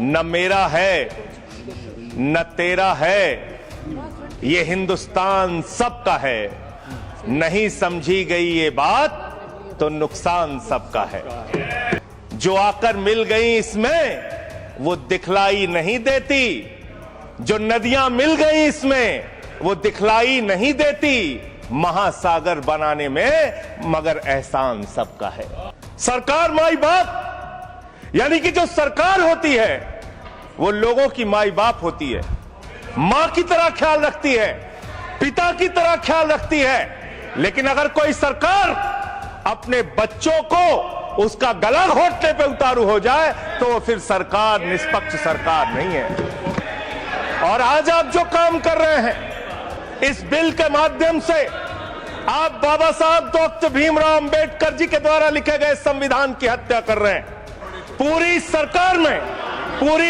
न मेरा है न तेरा है, ये हिंदुस्तान सबका है। नहीं समझी गई ये बात तो नुकसान सबका है। जो आकर मिल गई इसमें वो दिखलाई नहीं देती, जो नदियां मिल गई इसमें वो दिखलाई नहीं देती, महासागर बनाने में मगर एहसान सबका है। सरकार माई बाप यानी कि जो सरकार होती है वो लोगों की माई बाप होती है, मां की तरह ख्याल रखती है, पिता की तरह ख्याल रखती है। लेकिन अगर कोई सरकार अपने बच्चों को उसका गला घोटने पे उतारू हो जाए तो वो फिर सरकार निष्पक्ष सरकार नहीं है। और आज आप जो काम कर रहे हैं इस बिल के माध्यम से, आप बाबा साहब डॉक्टर भीमराव अंबेडकर जी के द्वारा लिखे गए संविधान की हत्या कर रहे हैं। पूरी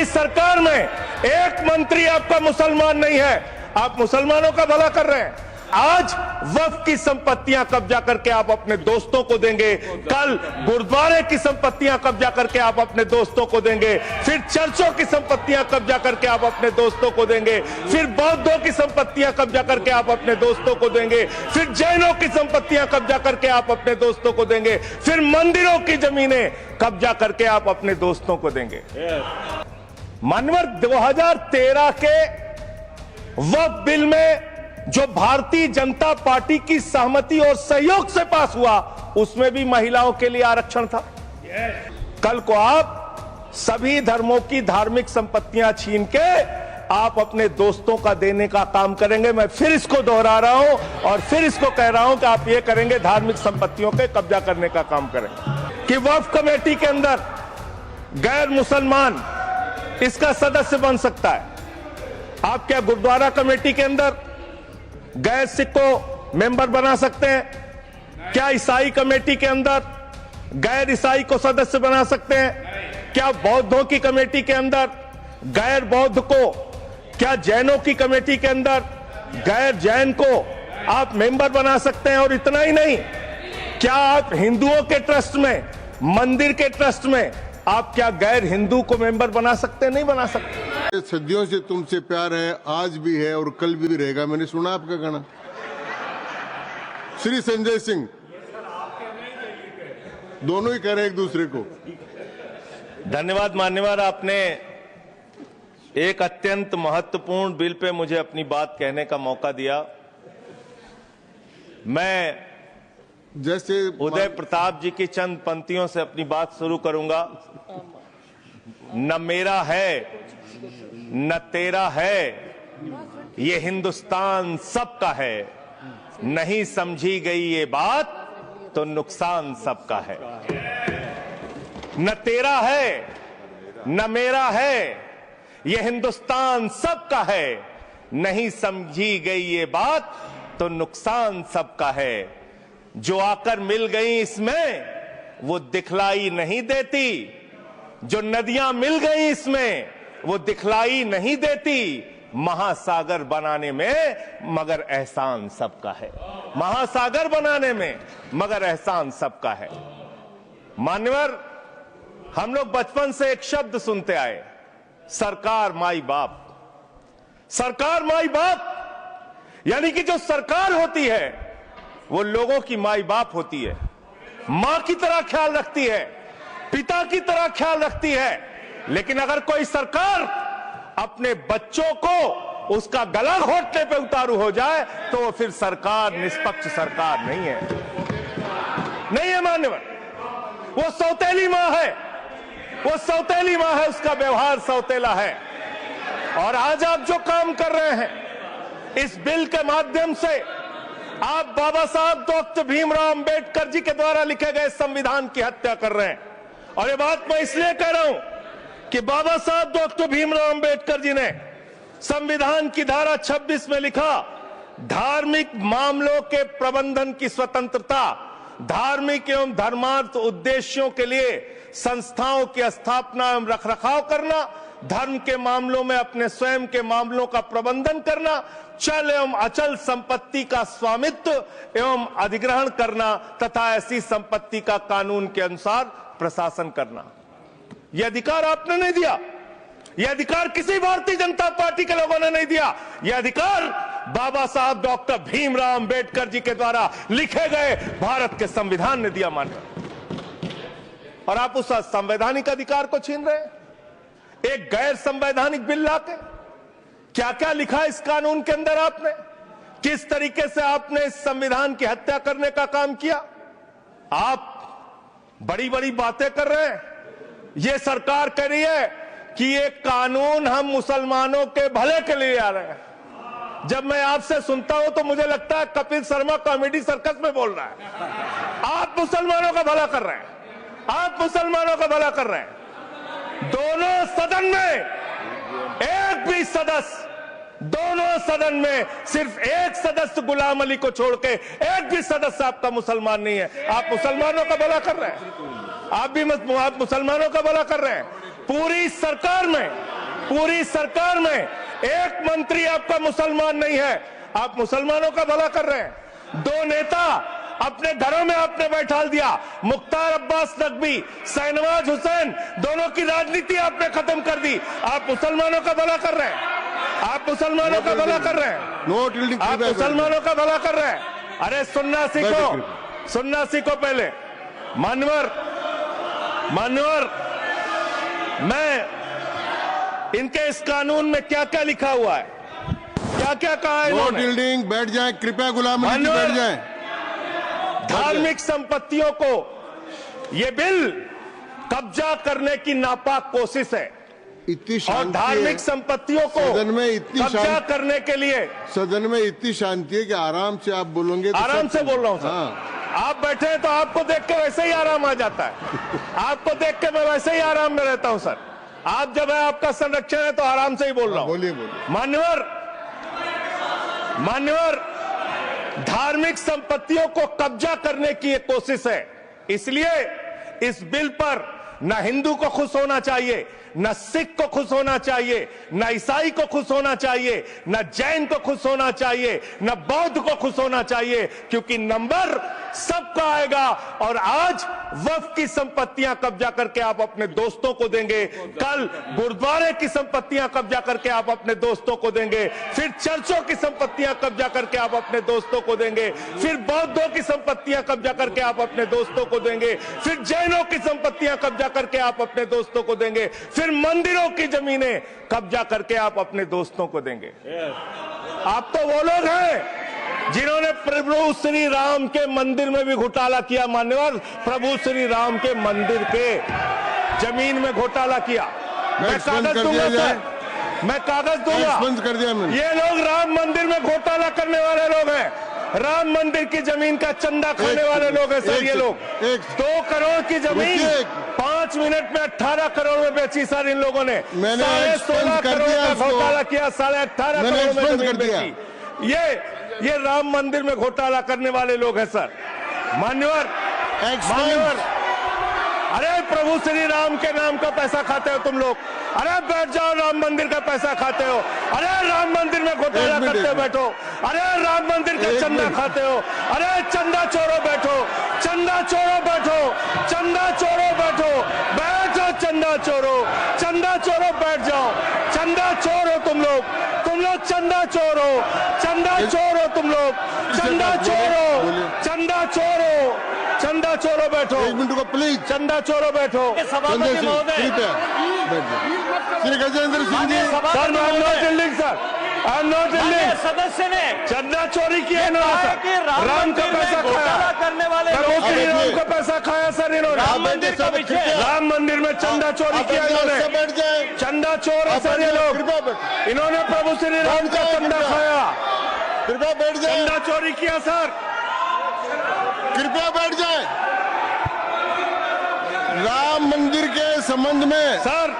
सरकार में एक मंत्री आपका मुसलमान नहीं है, आप मुसलमानों का भला कर रहे हैं। आज वक्फ की संपत्तियां कब्जा करके आप अपने दोस्तों को देंगे, कल गुरुद्वारे की संपत्तियां कब्जा करके आप अपने दोस्तों को देंगे, फिर चर्चों की संपत्तियां कब्जा करके आप अपने दोस्तों को देंगे, फिर बौद्धों की संपत्तियां कब्जा करके आप अपने दोस्तों को देंगे, फिर जैनों की संपत्तियां कब्जा करके आप अपने दोस्तों को देंगे, फिर मंदिरों की जमीनें कब्जा करके आप अपने दोस्तों को देंगे। मानवर 2013 के वक्फ बिल में जो भारतीय जनता पार्टी की सहमति और सहयोग से पास हुआ उसमें भी महिलाओं के लिए आरक्षण था। कल को आप सभी धर्मों की धार्मिक संपत्तियां छीन के आप अपने दोस्तों का देने का काम करेंगे। मैं फिर इसको दोहरा रहा हूं और फिर इसको कह रहा हूं कि आप ये करेंगे, धार्मिक संपत्तियों के कब्जा करने का काम करेंगे। कि वक्फ कमेटी के अंदर गैर मुसलमान इसका सदस्य बन सकता है। आप क्या गुरुद्वारा कमेटी के अंदर गैर सिख को मेंबर बना सकते हैं? क्या ईसाई कमेटी के अंदर गैर ईसाई को सदस्य बना सकते हैं? क्या बौद्धों की कमेटी के अंदर गैर बौद्ध को, क्या जैनों की कमेटी के अंदर गैर जैन को आप मेंबर बना सकते हैं? और इतना ही नहीं, क्या आप हिंदुओं के ट्रस्ट में, मंदिर के ट्रस्ट में आप क्या गैर हिंदू को मेंबर बना सकते हैं? नहीं बना सकते। सदियों से तुमसे प्यार है, आज भी है और कल भी रहेगा। मैंने सुना आपका गाना। श्री संजय सिंह दोनों ही कह रहे हैं एक दूसरे को। धन्यवाद मान्यवर, आपने एक अत्यंत महत्वपूर्ण बिल पे मुझे अपनी बात कहने का मौका दिया। मैं जैसे उदय प्रताप जी की चंद पंक्तियों से अपनी बात शुरू करूंगा। न मेरा है न तेरा है, ये हिंदुस्तान सबका है। नहीं समझी गई ये बात तो नुकसान सबका है। न तेरा है न मेरा है, ये हिंदुस्तान सबका है। नहीं समझी गई ये बात तो नुकसान सबका है। जो आकर मिल गई इसमें वो दिखलाई नहीं देती, जो नदियां मिल गई इसमें वो दिखलाई नहीं देती, महासागर बनाने में मगर एहसान सबका है। महासागर बनाने में मगर एहसान सबका है। मान्यवर, हम लोग बचपन से एक शब्द सुनते आए, सरकार माई बाप। सरकार माई बाप यानी कि जो सरकार होती है वो लोगों की माई बाप होती है, मां की तरह ख्याल रखती है, पिता की तरह ख्याल रखती है। लेकिन अगर कोई सरकार अपने बच्चों को उसका गला घोटने पे उतारू हो जाए तो वो फिर सरकार निष्पक्ष सरकार नहीं है मान्यवर। वो सौतेली मां है, वो सौतेली मां है, उसका व्यवहार सौतेला है। और आज आप जो काम कर रहे हैं इस बिल के माध्यम से, आप बाबा साहब डॉक्टर भीमराव अंबेडकर जी के द्वारा लिखे गए संविधान की हत्या कर रहे हैं। और ये बात मैं इसलिए कह रहा हूं कि बाबा साहब डॉक्टर भीमराव अंबेडकर जी ने संविधान की धारा 26 में लिखा, धार्मिक मामलों के प्रबंधन की स्वतंत्रता, धार्मिक एवं धर्मार्थ उद्देश्यों के लिए संस्थाओं की स्थापना एवं रखरखाव करना, धर्म के मामलों में अपने स्वयं के मामलों का प्रबंधन करना, चल एवं अचल संपत्ति का स्वामित्व एवं अधिग्रहण करना तथा ऐसी संपत्ति का कानून के अनुसार प्रशासन करना। यह अधिकार आपने नहीं दिया। यह अधिकार किसी भारतीय जनता पार्टी के लोगों ने नहीं दिया। यह अधिकार बाबा साहब डॉक्टर भीमराव अंबेडकर जी के द्वारा लिखे गए भारत के संविधान ने दिया मानकर, और आप उस संवैधानिक अधिकार को छीन रहे हैं एक गैर संवैधानिक बिल लाके। क्या क्या लिखा इस कानून के अंदर आपने, किस तरीके से आपने इस संविधान की हत्या करने का काम किया। आप बड़ी बड़ी बातें कर रहे हैं। यह सरकार कह रही है कि ये कानून हम मुसलमानों के भले के लिए आ रहे हैं। जब मैं आपसे सुनता हूं तो मुझे लगता है कपिल शर्मा कॉमेडी सर्कस में बोल रहा है। आप मुसलमानों का भला कर रहे हैं, आप मुसलमानों का भला कर रहे हैं। दोनों सदन में एक भी सदस्य, दोनों सदन में सिर्फ एक सदस्य गुलाम अली को छोड़ के एक भी सदस्य आपका मुसलमान नहीं है। आप मुसलमानों का भला कर रहे हैं, आप मुसलमानों का भला कर रहे हैं। पूरी सरकार में एक मंत्री आपका मुसलमान नहीं है, आप मुसलमानों का भला कर रहे हैं। दो नेता अपने घरों में आपने बैठा दिया, मुख्तार अब्बास नकवी, शाहनवाज हुसैन, दोनों की राजनीति आपने खत्म कर दी। आप मुसलमानों का भला कर रहे हैं, आप मुसलमानों का भला कर रहे हैं, आप मुसलमानों का भला कर रहे हैं। अरे सुनना सीखो पहले। मानवर मैं इनके इस कानून में क्या क्या लिखा हुआ है, क्या क्या कहा है नोट यील्डिंग। बैठ जाए कृपया, गुलाम अली जी बैठ जाए। धार्मिक संपत्तियों को यह बिल कब्जा करने की नापाक कोशिश है। इतनी और धार्मिक संपत्तियों को सदन में इतनी कब्जा करने के लिए सदन में इतनी शांति है कि आराम से आप बोलोगे तो आराम से बोल रहा हूं सर। हाँ। आप बैठे हैं तो आपको देख के वैसे ही आराम आ जाता है। आपको देख के मैं वैसे ही आराम में रहता हूं सर। आप जब है आपका संरक्षण है तो आराम से ही बोल रहा हूं। बोलिए। मान्यवर, धार्मिक संपत्तियों को कब्जा करने की एक कोशिश है। इसलिए इस बिल पर न हिंदू को खुश होना चाहिए, न सिख को खुश होना चाहिए, न ईसाई को खुश होना चाहिए, न जैन को खुश होना चाहिए, न बौद्ध को खुश होना चाहिए, क्योंकि नंबर सबका आएगा। और आज वक्फ की संपत्तियां कब्जा करके आप अपने दोस्तों को देंगे, कल गुरुद्वारे की संपत्तियां कब्जा करके आप अपने दोस्तों को देंगे, फिर चर्चों की संपत्तियां कब्जा करके आप अपने दोस्तों को देंगे, फिर बौद्धों की संपत्तियां कब्जा करके आप अपने दोस्तों को देंगे, फिर जैनों की संपत्तियां कब्जा करके आप अपने दोस्तों को देंगे, फिर मंदिरों की जमीनें कब्जा करके आप अपने दोस्तों को देंगे। आप तो वो लोग हैं जिन्होंने प्रभु श्री राम के मंदिर में भी घोटाला किया। मान्यवर, प्रभु श्री राम के मंदिर के जमीन में घोटाला किया। मैं कागज दूंगा सर, मैं कागज दूंगा। कर दिया मैंने। ये लोग राम मंदिर में घोटाला करने वाले लोग हैं, राम मंदिर की जमीन का चंदा खाने वाले लोग हैं सर। ये लोग 2 करोड़ की जमीन 5 मिनट में 18 करोड़ में बेची सर इन लोगों ने। 16.5 करोड़ का घोटाला किया, 18.5 करोड़ में जमीन बेची। ये राम मंदिर में घोटाला करने वाले लोग हैं सर। मान्यवर, अरे प्रभु श्री राम के नाम का पैसा खाते हो तुम लोग। अरे बैठ जाओ, राम मंदिर का पैसा खाते हो। अरे राम मंदिर में घोटाला करते हो, बैठो। अरे राम मंदिर का चंदा खाते हो। अरे चंदा चोरो बैठो, चंदा चोरो बैठो, चंदा चोरो बैठो, बैठो चंदा चोरो, चंदा चोरो बैठ जाओ। चंदा चोर हो तुम लोग चंदा चोर हो, चंदा चोर हो तुम लोग, चंदा चोरो, चंदा चोरो, चंदा चोरो बैठो। 1 मिनट को प्लीज। चंदा चोरो बैठो। सभापति महोदय Shri Gajendra Singh ji. Sir I am not yielding sir, I am not yielding. सदस्य ने चंदा चोरी किया इन्होंने सर, राम का पैसा खाया करने वाले राम का पैसा खाया सर इन्होंने। राम मंदिर का विषय, राम मंदिर में चंदा चोरी किया इन्होंने। बैठ जाए। चंदा चोर है सर ये लोग, इन्होंने प्रभु श्री राम का चंदा खाया। कृपया बैठ जाए। चंदा चोरी किया सर, कृपया बैठ जाए। राम मंदिर के संबंध में सर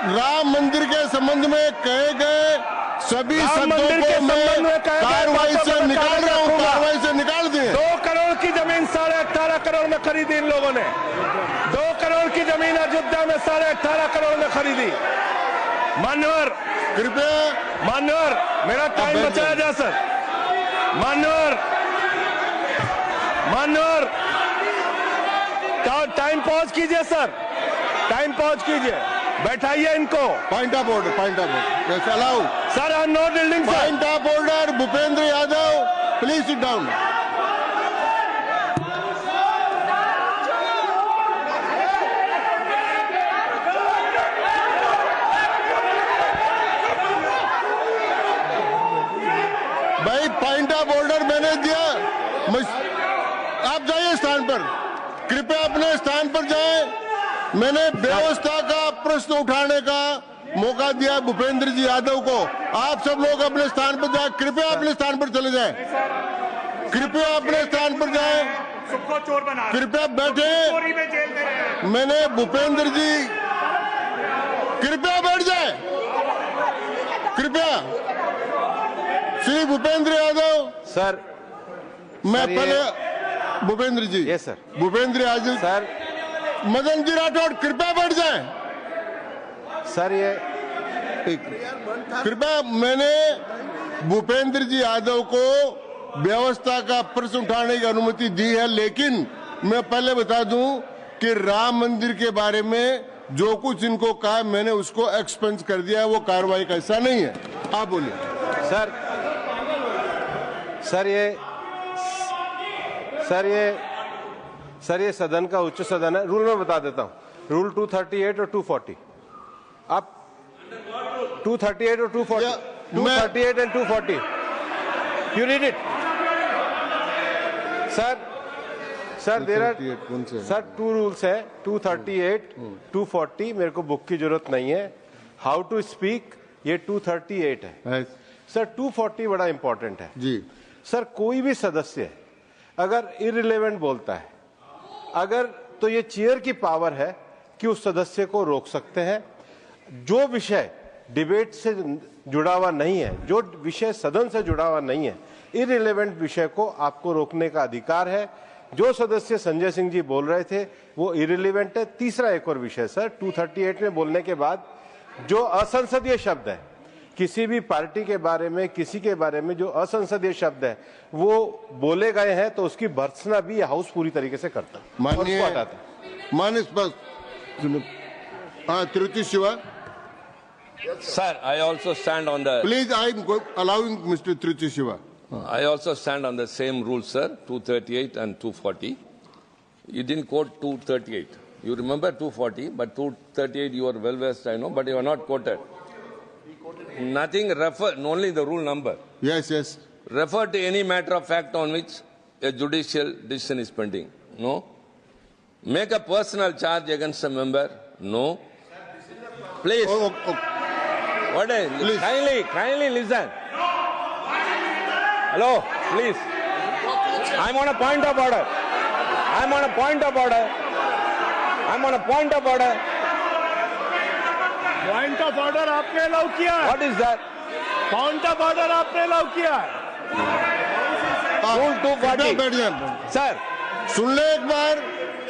राम मंदिर के संबंध में कहे गए सभी शब्दों को मैं कार्रवाई से निकाल रहा हूं, कार्रवाई से निकाल दिए। 2 करोड़ की जमीन 18.5 करोड़ में खरीदी इन लोगों ने। 2 करोड़ की जमीन अयोध्या में 18.5 करोड़ में खरीदी। मान्यवर, कृपया मान्यवर, मेरा टाइम बचाया जाए सर। मान्यवर, टाइम पॉज कीजिए सर, टाइम पॉज कीजिए। बैठाइए इनको। Point of order, point of order, yes allow sir, I am not yielding. Point of order, Bhupendra Yadav please sit down. भाई पॉइंट ऑफ ऑर्डर मैंने दिया, आप जाइए स्थान पर, कृपया अपने स्थान पर जाएं। मैंने व्यवस्था का प्रश्न उठाने का मौका दिया भूपेंद्र जी यादव को। आप सब लोग अपने स्थान पर जाएं, कृपया अपने स्थान पर चले जाएं, कृपया अपने स्थान पर जाएं, सबको चोर बना, कृपया बैठे। मैंने भूपेंद्र जी, कृपया बैठ जाएं, कृपया। श्री भूपेंद्र यादव सर, मैं पहले Bhupendra ji, yes sir, Bhupendra Yadav sir, Madan ji Rathore कृपया बैठ जाएं। सर ये कृपया, मैंने भूपेंद्र जी यादव को व्यवस्था का प्रश्न उठाने की अनुमति दी है, लेकिन मैं पहले बता दूं कि राम मंदिर के बारे में जो कुछ इनको कहा मैंने उसको एक्सपेंस कर दिया है, वो कार्रवाई का हिस्सा नहीं है। आप बोलिए। सर ये सदन का उच्च सदन है। रूल में बता देता हूं, रूल 238 और 240। आप 238 और 240, 238 and 240, you read it. Sir there are sir 2 rules है, 238, 240। मेरे को बुक की जरूरत नहीं है। हाउ टू स्पीक ये 238 है। सर 240 बड़ा इंपॉर्टेंट है जी। सर, कोई भी सदस्य अगर इररिलेवेंट बोलता है, अगर तो ये चेयर की पावर है कि उस सदस्य को रोक सकते हैं। जो विषय डिबेट से जुड़ा हुआ नहीं है, जो विषय सदन से जुड़ा हुआ नहीं है, इररिलेवेंट विषय को आपको रोकने का अधिकार है। जो सदस्य संजय सिंह जी बोल रहे थे वो इररिलेवेंट है। तीसरा एक और विषय सर, 238 में बोलने के बाद जो असंसदीय शब्द है, किसी भी पार्टी के बारे में, किसी के बारे में जो असंसदीय शब्द है वो बोले गए हैं, तो उसकी भर्त्सना भी हाउस पूरी तरीके से करता है। माननीय Tiruchi Shiva, Sir, I also stand on the. Please I am allowing mister Tiruchi Shiva. I also stand on the same rule, sir. 238 and 240. You didn't quote 238. You remember 240, but 238 you are well versed, I know, but you are not quoted. Nothing refer, only the rule number. Yes, yes. Refer to any matter of fact on which a judicial decision is pending. No. Make a personal charge against a member. No. Please. What is? Please. Kindly listen. Hello, please. I'm on a point of order. I'm on a point of order. I'm on a point of order. Point of order आपने allow किया है। What is that? Point of order आपने allow किया है। Rule 240. बैठ जाए Sir, सुन ले एक बार।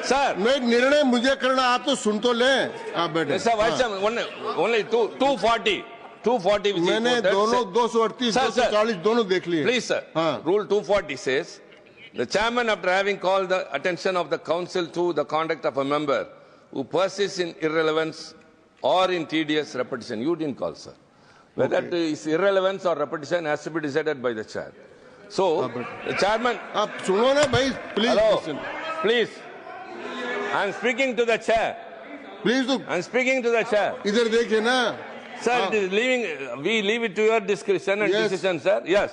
sir. मैं निर्णय मुझे करना, आप तो सुन तो लें। आप बैठे। Sir, what's only 240. 240 which is मैंने quoted, दोनों sir. 238, Sir, sir. 240 दोनों देख लिए। Please, sir. हाँ। Rule 240 says, the chairman, after having called the attention of the council to the conduct of a member who persists in irrelevance or in tedious repetition. You didn't call, sir. Whether it is irrelevance or repetition has to be decided by the chair. So, the chairman. आप सुनो ना भाई, please. Hello, please. I'm speaking to the chair. Please तो I'm speaking to the chair. इधर देखिए ना। Sir, it is we leave it to your discretion and Yes. decision, sir. Yes.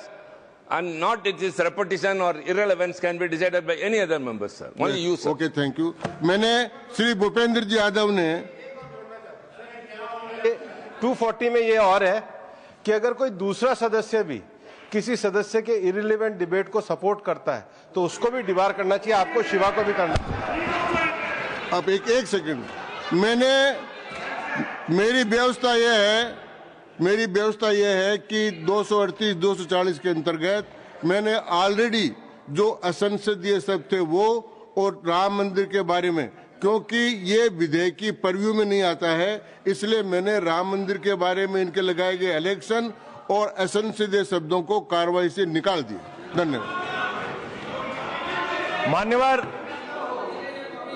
And not it is repetition or irrelevance can be decided by any other member, sir. Only you, sir. Okay, thank you. मैंने श्री भूपेंद्र जी यादव ने 240 में ये और है कि अगर कोई दूसरा सदस्य भी किसी सदस्य के इररिलेवेंट डिबेट को सपोर्ट करता है तो उसको भी डिबार करना चाहिए। आपको शिवा को भी करना चाहिए। आप एक सेकंड। मेरी व्यवस्था यह है कि 238, 240 के अंतर्गत मैंने ऑलरेडी जो असंसदीय शब्द थे वो और राम मंदिर के बारे में, क्योंकि ये विधेयक की परव्यू में नहीं आता है, इसलिए मैंने राम मंदिर के बारे में इनके लगाए गए इलेक्शन और असंसदीय शब्दों को कार्रवाई से निकाल दिया। धन्यवाद।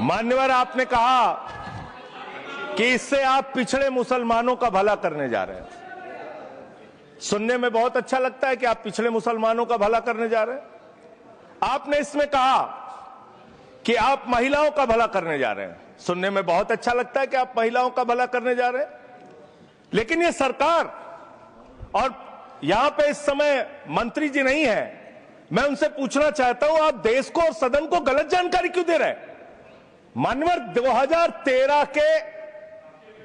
मान्यवर, आपने कहा कि इससे आप पिछड़े मुसलमानों का भला करने जा रहे हैं। सुनने में बहुत अच्छा लगता है कि आप पिछड़े मुसलमानों का भला करने जा रहे हैं। आपने इसमें कहा कि आप महिलाओं का भला करने जा रहे हैं। सुनने में बहुत अच्छा लगता है कि आप महिलाओं का भला करने जा रहे हैं, लेकिन ये सरकार और यहां पे इस समय मंत्री जी नहीं है, मैं उनसे पूछना चाहता हूं, आप देश को और सदन को गलत जानकारी क्यों दे रहे हैं? मानवर 2013 के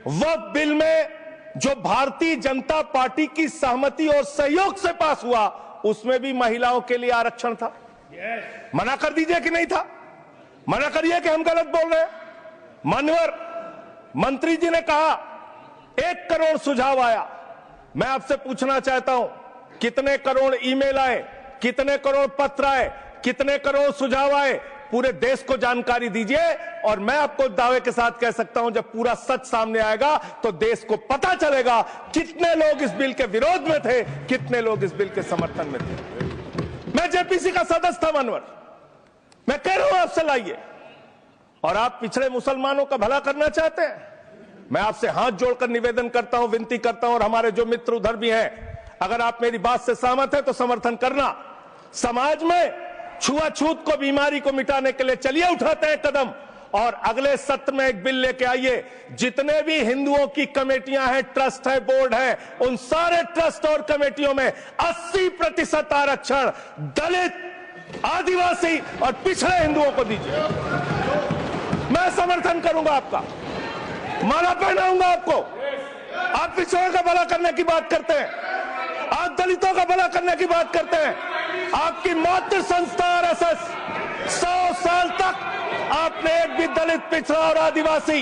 वक्फ बिल में जो भारतीय जनता पार्टी की सहमति और सहयोग से पास हुआ, उसमें भी महिलाओं के लिए आरक्षण था। मना कर दीजिए कि नहीं था? मना करिए कि हम गलत बोल रहे हैं। मानवर मंत्री जी ने कहा 1 करोड़ सुझाव आया। मैं आपसे पूछना चाहता हूं, कितने करोड़ ईमेल आए, कितने करोड़ पत्र आए, कितने करोड़ सुझाव आए? पूरे देश को जानकारी दीजिए, और मैं आपको दावे के साथ कह सकता हूं, जब पूरा सच सामने आएगा तो देश को पता चलेगा कितने लोग इस बिल के विरोध में थे, कितने लोग इस बिल के समर्थन में थे। मैं जेपीसी का सदस्य था मानवर, मैं कह रहा हूं आपसे लाइए। और आप पिछड़े मुसलमानों का भला करना चाहते हैं? मैं आपसे हाथ जोड़कर निवेदन करता हूं, विनती करता हूं, और हमारे जो मित्र उधर भी हैं, अगर आप मेरी बात से सहमत हैं तो समर्थन करना। समाज में छुआछूत को, बीमारी को मिटाने के लिए चलिए उठाते हैं कदम, और अगले सत्र में एक बिल लेके आइए। जितने भी हिंदुओं की कमेटियां हैं, ट्रस्ट है, बोर्ड है, उन सारे ट्रस्ट और कमेटियों में 80% आरक्षण दलित, आदिवासी और पिछड़े हिंदुओं को दीजिए। मैं समर्थन करूंगा आपका, माला पहनाऊंगा आपको। आप पिछड़ों का भला करने की बात करते हैं, आप दलितों का भला करने की बात करते हैं। आपकी मातृ संस्था आरएसएस 100 साल तक आपने एक भी दलित, पिछड़ा और आदिवासी,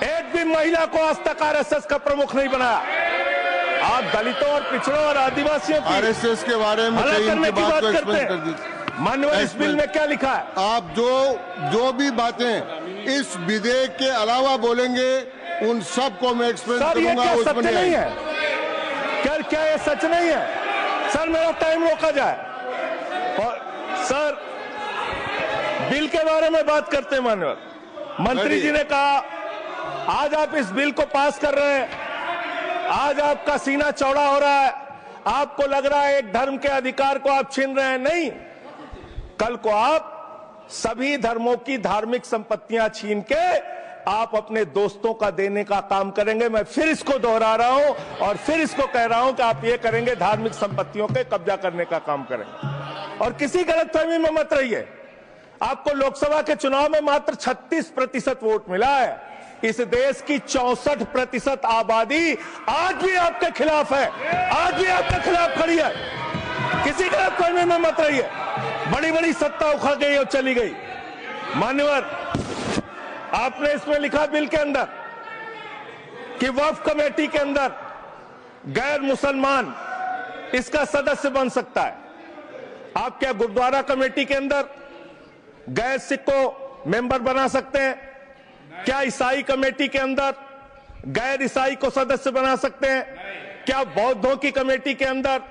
एक भी महिला को आज तक आरएसएस का प्रमुख नहीं बनाया। आप दलितों और पिछड़ों और आदिवासियों की आरएसएस के बारे में भला करने की बात करते कर हैं। दीजिए। माननीय, इस बिल में क्या लिखा है? आप जो भी बातें इस विधेयक के अलावा बोलेंगे, उन सबको मैं एक्सप्लेन करूंगा। क्या उसमें सच नहीं है? क्या ये सच नहीं है? सर, मेरा टाइम रोका जाए। और सर, बिल के बारे में बात करते हैं। माननीय मंत्री जी ने कहा आज आप इस बिल को पास कर रहे हैं, आज आपका सीना चौड़ा हो रहा है, आपको लग रहा है एक धर्म के अधिकार को आप छीन रहे हैं। नहीं, कल को आप सभी धर्मों की धार्मिक संपत्तियां छीन के आप अपने दोस्तों का देने का काम करेंगे। मैं फिर इसको दोहरा रहा हूं और फिर इसको कह रहा हूं कि आप ये करेंगे, धार्मिक संपत्तियों के कब्जा करने का काम करेंगे। और किसी गलतफहमी में मत रहिए। आपको लोकसभा के चुनाव में मात्र 36% वोट मिला है। इस देश की 64% आबादी आज भी आपके खिलाफ है, आज भी आपके खिलाफ खड़ी है। किसी गलतफहमी में मत रहिए। बड़ी बड़ी सत्ता उखड़ गई और चली गई। मान्यवर, आपने इसमें लिखा बिल के अंदर कि वक्फ कमेटी के अंदर गैर मुसलमान इसका सदस्य बन सकता है। आप क्या गुरुद्वारा कमेटी के अंदर गैर सिख को मेंबर बना सकते हैं? क्या ईसाई कमेटी के अंदर गैर ईसाई को सदस्य बना सकते हैं? क्या बौद्धों की कमेटी के अंदर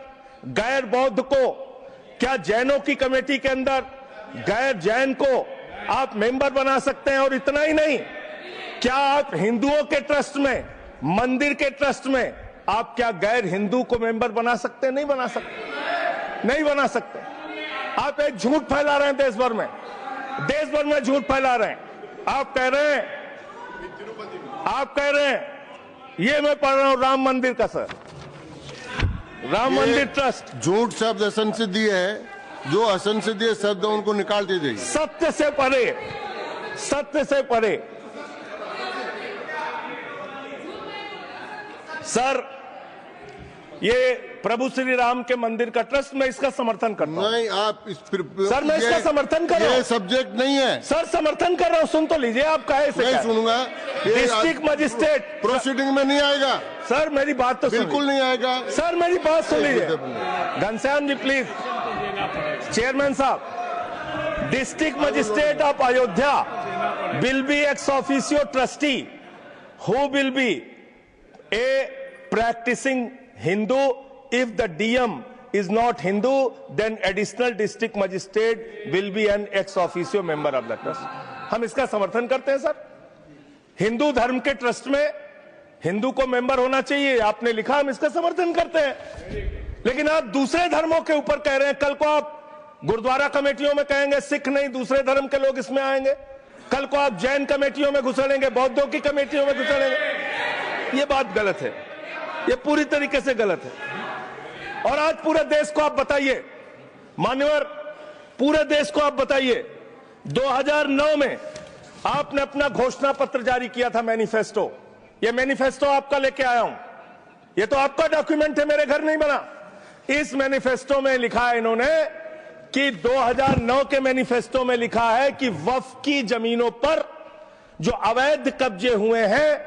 गैर बौद्ध को, क्या जैनों की कमेटी के अंदर गैर जैन को आप मेंबर बना सकते हैं? और इतना ही नहीं, क्या आप हिंदुओं के ट्रस्ट में, मंदिर के ट्रस्ट में आप क्या गैर हिंदू को मेंबर बना सकते हैं? नहीं बना सकते, नहीं बना सकते। आप एक झूठ फैला रहे हैं देश भर में, देश भर में झूठ फैला रहे हैं। आप कह रहे हैं ये मैं पढ़ रहा हूं राम मंदिर का, सर, राम मंदिर ट्रस्ट। झूठ शब्द असंसदीय है, जो असंसदीय शब्द है उनको निकाल दीजिए। सत्य से परे, सत्य से परे। सर, ये प्रभु श्री राम के मंदिर का ट्रस्ट, मैं इसका समर्थन करता हूं। नहीं, आप सर, मैं इसका समर्थन कर रहा हूं। ये सब्जेक्ट नहीं है सर, समर्थन कर रहा हूं। सुन तो लीजिए, आप कहे से नहीं सुनूंगा। डिस्ट्रिक्ट मजिस्ट्रेट प्रोसीडिंग में नहीं आएगा। सर, मेरी बात तो बिल्कुल नहीं आएगा। सर, मेरी बात सुन लीजिए। घनश्याम जी प्लीज, चेयरमैन साहब, district magistrate of Ayodhya will be ex officio trustee who will be a practising Hindu. If the DM is not Hindu, then additional district magistrate will be an ex officio member of the trust. हम इसका समर्थन करते हैं sir, Hindu धर्म के trust में हिंदू को member होना चाहिए, आपने लिखा, हम इसका समर्थन करते हैं। लेकिन आप दूसरे धर्मों के ऊपर कह रहे हैं। कल को आप गुरुद्वारा कमेटियों में कहेंगे सिख नहीं दूसरे धर्म के लोग इसमें आएंगे, कल को आप जैन कमेटियों में घुसड़ेंगे, बौद्धों की कमेटियों में घुसड़ेंगे। ये बात गलत है, ये पूरी तरीके से गलत है। और आज पूरे देश को आप बताइए, मान्यवर, पूरे देश को आप बताइए, 2009 में आपने अपना घोषणा पत्र जारी किया था, मैनिफेस्टो। ये मैनिफेस्टो आपका लेके आया हूं, ये तो आपका डॉक्यूमेंट है, मेरे घर नहीं बना। इस मैनिफेस्टो में लिखा है इन्होंने कि 2009 के मैनिफेस्टो में लिखा है कि वक्फ की जमीनों पर जो अवैध कब्जे हुए हैं,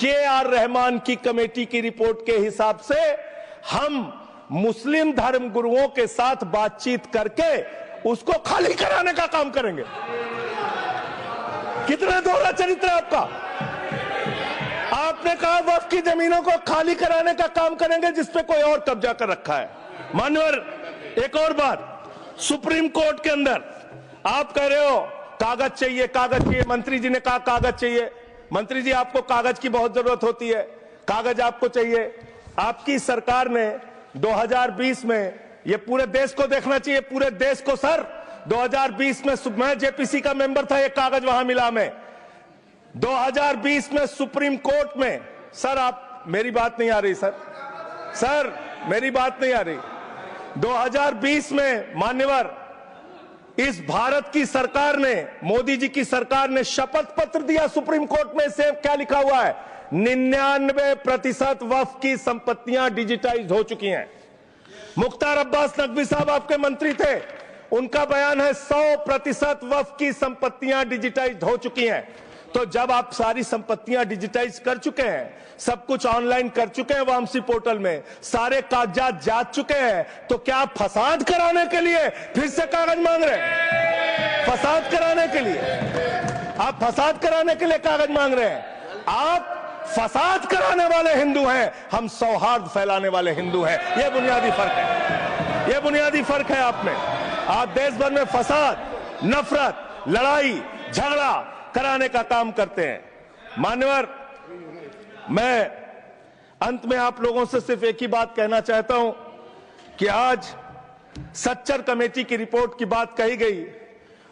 के.आर. रहमान की कमेटी की रिपोर्ट के हिसाब से हम मुस्लिम धर्म गुरुओं के साथ बातचीत करके उसको खाली कराने का काम करेंगे। कितना दोहरा चरित्र है आपका। आपने कहा वक्फ की जमीनों को खाली कराने का काम करेंगे जिसपे कोई और कब्जा कर रखा है। मान्यवर, एक और बात, सुप्रीम कोर्ट के अंदर आप कह रहे हो कागज चाहिए, कागज चाहिए। मंत्री जी ने कहा कागज चाहिए। मंत्री जी, आपको कागज की बहुत जरूरत होती है, कागज आपको चाहिए। आपकी सरकार ने 2020 में, ये पूरे देश को देखना चाहिए, पूरे देश को सर, 2020 में मैं जेपीसी का मेंबर था, ये कागज वहां मिला मैं 2020 में सुप्रीम कोर्ट में। सर आप, मेरी बात नहीं आ रही सर मेरी बात नहीं आ रही। 2020 में मान्यवर, इस भारत की सरकार ने, मोदी जी की सरकार ने शपथ पत्र दिया सुप्रीम कोर्ट में। से क्या लिखा हुआ है? 99% वक्फ की संपत्तियां डिजिटाइज हो चुकी हैं। मुख्तार अब्बास नकवी साहब आपके मंत्री थे, उनका बयान है 100% वक्फ की संपत्तियां डिजिटाइज हो चुकी हैं। तो जब आप सारी संपत्तियां डिजिटाइज कर चुके हैं, सब कुछ ऑनलाइन कर चुके हैं वामसी पोर्टल में, सारे कागजात जांच चुके हैं, तो क्या आप फसाद कराने के लिए फिर से कागज मांग रहे हैं? फसाद कराने के लिए आप फसाद कराने के लिए कागज मांग रहे हैं। आप फसाद कराने वाले हिंदू हैं, हम सौहार्द फैलाने वाले हिंदू हैं। यह बुनियादी फर्क है, यह बुनियादी फर्क है आप में। आप देश भर में फसाद, नफरत, लड़ाई, झगड़ा कराने का काम करते हैं। मान्यवर, मैं अंत में आप लोगों से सिर्फ एक ही बात कहना चाहता हूं कि आज सच्चर कमेटी की रिपोर्ट की बात कही गई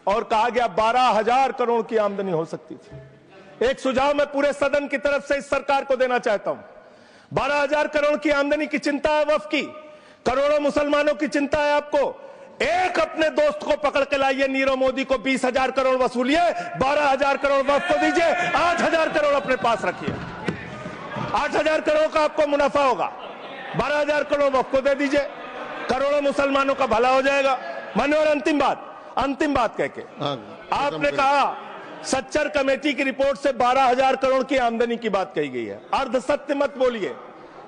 और कहा गया 12,000 करोड़ की आमदनी हो सकती थी। एक सुझाव मैं पूरे सदन की तरफ से इस सरकार को देना चाहता हूं। 12,000 करोड़ की आमदनी की चिंता है वक्फ की, करोड़ों मुसलमानों की चिंता है आपको। एक अपने दोस्त को पकड़ के लाइए, नीरव मोदी को 20,000 करोड़ वसूलिए, 12,000 करोड़ वक्फ को दीजिए, 8,000 करोड़ अपने पास रखिए। 8,000 करोड़ का आपको मुनाफा होगा, 12,000 करोड़ वक्फ को दे दीजिए, करोड़ों मुसलमानों का भला हो जाएगा। मान्यवर, अंतिम बात कह के आपने कहा सच्चर कमेटी की रिपोर्ट से 12,000 करोड़ की आमदनी की बात कही गई है। अर्ध सत्य मत बोलिए,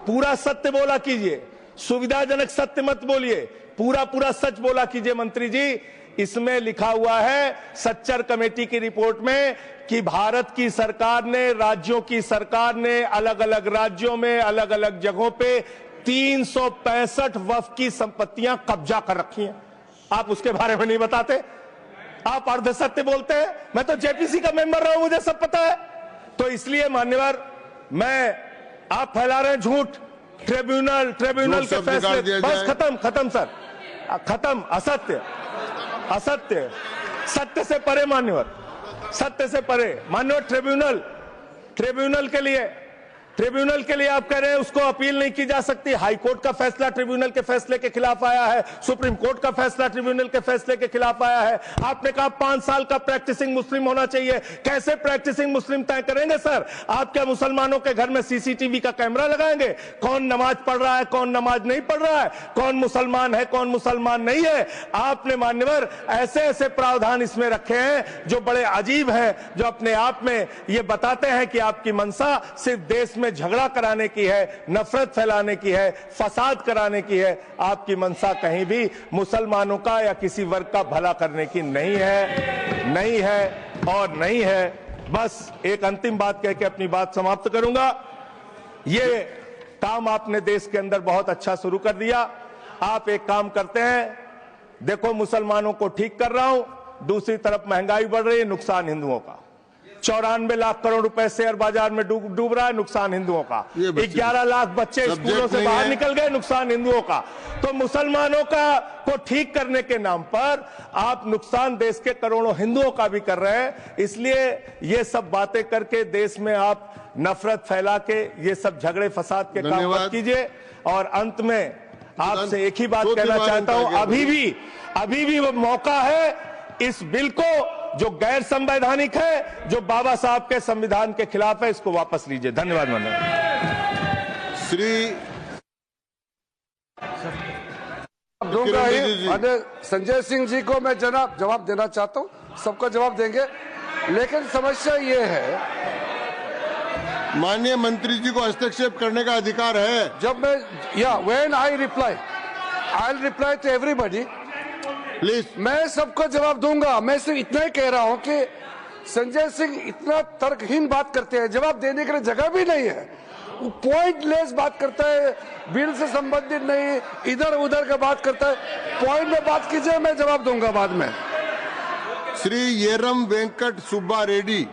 पूरा सत्य बोला कीजिए। सुविधाजनक सत्य मत बोलिए, पूरा सच बोला कीजिए। मंत्री जी, इसमें लिखा हुआ है सच्चर कमेटी की रिपोर्ट में कि भारत की सरकार ने, राज्यों की सरकार ने अलग अलग राज्यों में, अलग अलग जगहों पे 365 वक्फ की संपत्तियां कब्जा कर रखी हैं। आप उसके बारे में नहीं बताते, आप अर्ध सत्य बोलते हैं। मैं तो जेपीसी का मेंबर रहा हूं, मुझे सब पता है। तो इसलिए मान्यवर, आप फैला रहे हैं झूठ। ट्रिब्यूनल के फैसले, बस खत्म सर, खत्म। असत्य, सत्य से परे मान्यवर, सत्य से परे मान्यवर। ट्रिब्यूनल के लिए आप कह रहे हैं उसको अपील नहीं की जा सकती। हाई कोर्ट का फैसला ट्रिब्यूनल के फैसले के खिलाफ आया है, सुप्रीम कोर्ट का फैसला ट्रिब्यूनल के फैसले के खिलाफ आया है। आपने कहा 5 साल का प्रैक्टिसिंग मुस्लिम होना चाहिए। कैसे प्रैक्टिसिंग मुस्लिम तय करेंगे सर? आप क्या मुसलमानों के घर में सीसीटीवी का कैमरा लगाएंगे? कौन नमाज पढ़ रहा है, कौन नमाज नहीं पढ़ रहा है, कौन मुसलमान है, कौन मुसलमान नहीं है? आपने मान्यवर ऐसे प्रावधान इसमें रखे हैं जो बड़े अजीब हैं, जो अपने आप में ये बताते हैं कि आपकी मंशा सिर्फ देश में झगड़ा कराने की है, नफरत फैलाने की है, फसाद कराने की है। आपकी मंशा कहीं भी मुसलमानों का या किसी वर्ग का भला करने की नहीं है। बस एक अंतिम बात कह के अपनी बात समाप्त करूंगा। ये काम आपने देश के अंदर बहुत अच्छा शुरू कर दिया। आप एक काम करते हैं, देखो मुसलमानों को ठीक कर रहा हूं, दूसरी तरफ महंगाई बढ़ रही है, नुकसान हिंदुओं का। 94 लाख करोड़ रुपए शेयर बाजार में डूब रहा है, नुकसान हिंदुओं का। ये बच्चे- 11 लाख बच्चे सब्जेक्ट स्कूलों से नहीं बाहर है। निकल गए, नुकसान हिंदुओं का। तो मुसलमानों का को ठीक करने के नाम पर आप नुकसान देश के करोड़ों हिंदुओं का भी कर रहे हैं। इसलिए ये सब बातें करके देश में आप नफरत फैला के ये सब झगड़े फसाद के काम मत धन्यवाद। कीजिए। और अंत में आपसे एक ही बात दो कहना तीन चाहता हूं, बार अभी भी वो मौका है इस बिल को जो गैर संवैधानिक है, जो बाबा साहब के संविधान के खिलाफ है, इसको वापस लीजिए। धन्यवाद माननीय श्री दूंगा किरण ही। रिजिजू जी। माननीय संजय सिंह जी को मैं जवाब देना चाहता हूं, सबको जवाब देंगे, लेकिन समस्या ये है, माननीय मंत्री जी को हस्तक्षेप करने का अधिकार है। जब मैं when I will reply to everybody. Please मैं सबको जवाब दूंगा। मैं सिर्फ इतना ही कह रहा हूं कि संजय सिंह इतना तर्कहीन बात करते हैं, जवाब देने के लिए जगह भी नहीं है, पॉइंटलेस बात करता है, बिल से संबंधित नहीं, इधर उधर का बात करता है। पॉइंट में बात कीजिए, मैं जवाब दूंगा बाद में। श्री येरम वेंकट सुब्बा रेड्डी